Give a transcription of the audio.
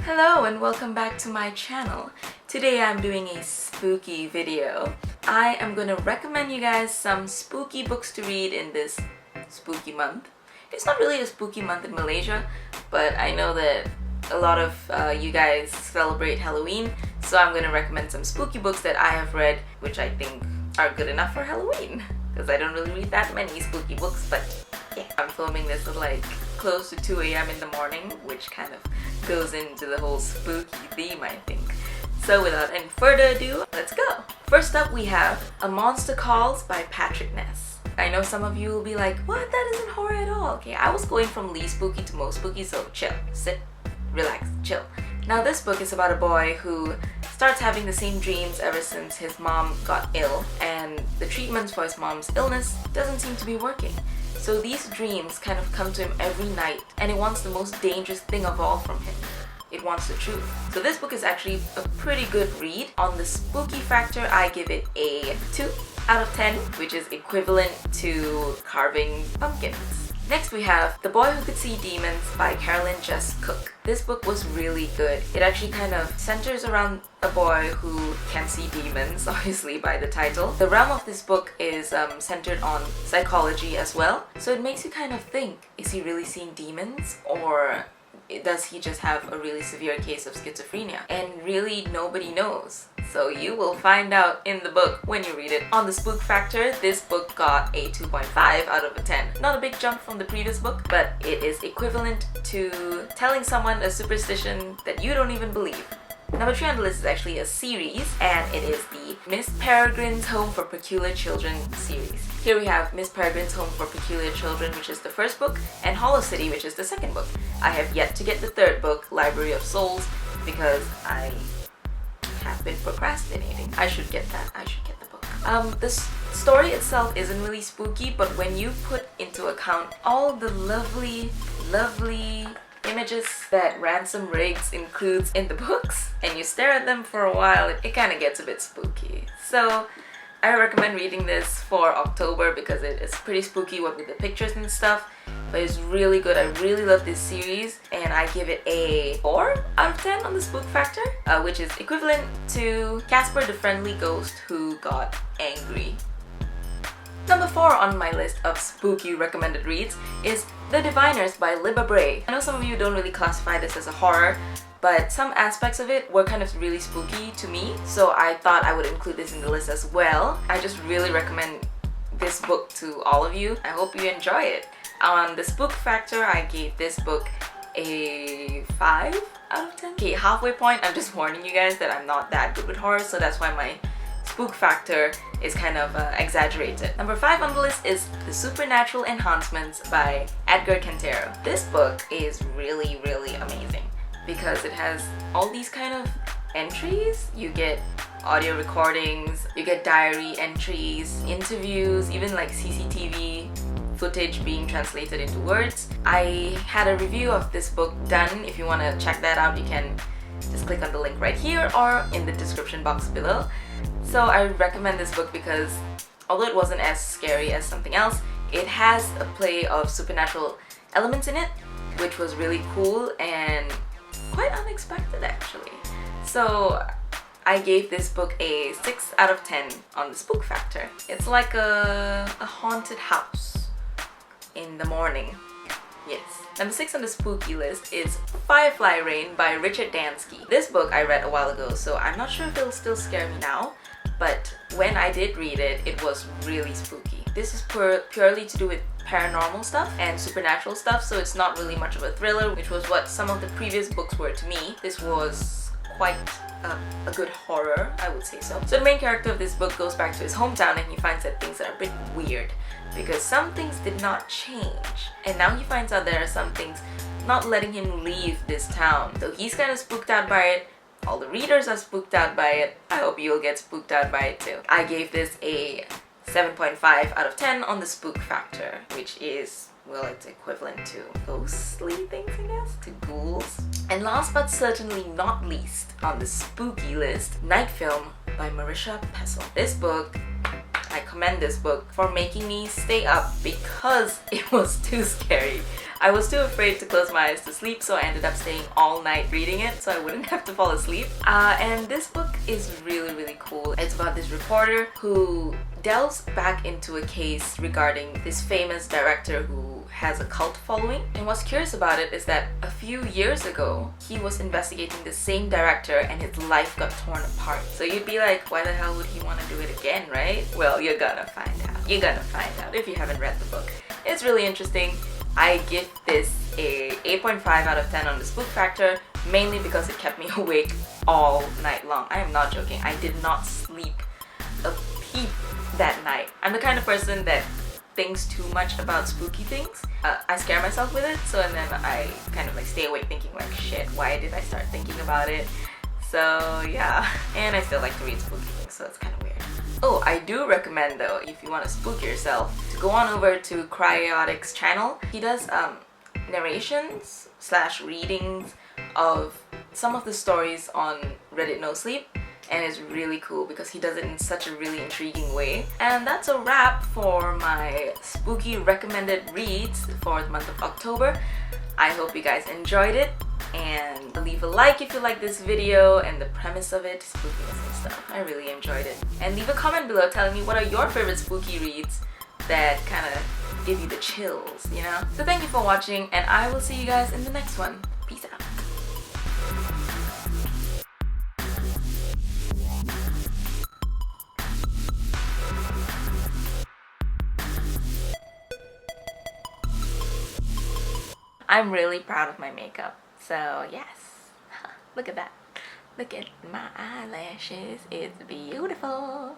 Hello and welcome back to my channel. Today I'm doing a spooky video. I am going to recommend you guys some spooky books to read in this spooky month. It's not really a spooky month in Malaysia, but I know that a lot of you guys celebrate Halloween, so I'm going to recommend some spooky books that I have read which I think are good enough for Halloween, because I don't really read that many spooky books, but yeah. I'm filming this at like close to 2 AM in the morning, which kind of goes into the whole spooky theme, I think. So without any further ado, let's go! First up we have A Monster Calls by Patrick Ness. I know some of you will be like, what? That isn't horror at all. Okay, I was going from least spooky to most spooky, so chill, sit, relax, chill. Now this book is about a boy who starts having the same dreams ever since his mom got ill, and the treatments for his mom's illness doesn't seem to be working. So these dreams kind of come to him every night, and it wants the most dangerous thing of all from him. It wants the truth. So this book is actually a pretty good read. On the spooky factor, I give it a 2 out of 10, which is equivalent to carving pumpkins. Next we have The Boy Who Could See Demons by Carolyn Jess-Cooke. This book was really good. It actually kind of centers around a boy who can see demons, obviously by the title. The realm of this book is centered on psychology as well. So it makes you kind of think, is he really seeing demons? Or does he just have a really severe case of schizophrenia? And really nobody knows. So you will find out in the book when you read it. On the spook factor, this book got a 2.5 out of a 10. Not a big jump from the previous book, but it is equivalent to telling someone a superstition that you don't even believe. Number 3 on the list is actually a series, and it is the Miss Peregrine's Home for Peculiar Children series. Here we have Miss Peregrine's Home for Peculiar Children, which is the first book, and Hollow City, which is the second book. I have yet to get the third book, Library of Souls, because I have been procrastinating. I should get that. I should get the book. The story itself isn't really spooky, but when you put into account all the lovely images that Ransom Riggs includes in the books, and you stare at them for a while, it kind of gets a bit spooky. So I recommend reading this for October because it is pretty spooky with the pictures and stuff, but it's really good. I really love this series, and I give it a 4 out of 10 on the spook factor, which is equivalent to Casper the Friendly Ghost Who Got Angry. Number 4 on my list of spooky recommended reads is The Diviners by Libba Bray. I know some of you don't really classify this as a horror, but some aspects of it were kind of really spooky to me, so I thought I would include this in the list as well. I just really recommend this book to all of you. I hope you enjoy it. On the spook factor, I gave this book a 5 out of 10. Okay, halfway point, I'm just warning you guys that I'm not that good with horror, so that's why my spook factor is kind of exaggerated. Number 5 on the list is The Supernatural Enhancements by Edgar Cantero. This book is really amazing because it has all these kind of entries. You get audio recordings, you get diary entries, interviews, even like CCTV footage being translated into words. I had a review of this book done. If you want to check that out, you can just click on the link right here or in the description box below. So I recommend this book because although it wasn't as scary as something else, it has a play of supernatural elements in it, which was really cool and quite unexpected actually. So I gave this book a 6 out of 10 on the spook factor. It's like a haunted house in the morning. Yes. Number 6 on the spooky list is Firefly Rain by Richard Dansky. This book I read a while ago, so I'm not sure if it'll still scare me now, but when I did read it, it was really spooky. This is purely to do with paranormal stuff and supernatural stuff, so it's not really much of a thriller, which was what some of the previous books were to me. This was quite a good horror, I would say so. So the main character of this book goes back to his hometown, and he finds that things are a bit weird because some things did not change, and now he finds out there are some things not letting him leave this town. So he's kind of spooked out by it. All the readers are spooked out by it. I hope you'll get spooked out by it too. I gave this a 7.5 out of 10 on the spook factor, which is, well, it's equivalent to ghostly things, I guess, to ghouls. And last but certainly not least on the spooky list, Night Film by Marisha Pessl. This book I commend this book for making me stay up because it was too scary. I was too afraid to close my eyes to sleep, so I ended up staying all night reading it so I wouldn't have to fall asleep. And this book is really cool. It's about this reporter who delves back into a case regarding this famous director who has a cult following. And what's curious about it is that a few years ago, he was investigating the same director and his life got torn apart. So you'd be like, why the hell would he want to do it again, right? Well, you're gonna find out. You're gonna find out if you haven't read the book. It's really interesting. I give this a 8.5 out of 10 on the spook factor, mainly because it kept me awake all night long. I am not joking. I did not sleep a peep that night. I'm the kind of person that thinks too much about spooky things. I scare myself with it, so and then I kind of like stay awake thinking like, shit, why did I start thinking about it? So yeah, and I still like to read spooky things, so it's kind of weird. Oh, I do recommend though, if you want to spook yourself, to go on over to Cryotic's channel. He does narrations / readings of some of the stories on Reddit No Sleep, and it's really cool because he does it in such a really intriguing way. And that's a wrap for my spooky recommended reads for the month of October. I hope you guys enjoyed it, and leave a like if you like this video and the premise of it, spookiness and stuff. I really enjoyed it. And leave a comment below telling me what are your favorite spooky reads that kind of give you the chills, you know? So thank you for watching, and I will see you guys in the next one. Peace out. I'm really proud of my makeup, so yes. Look at that. Look at my eyelashes, it's beautiful.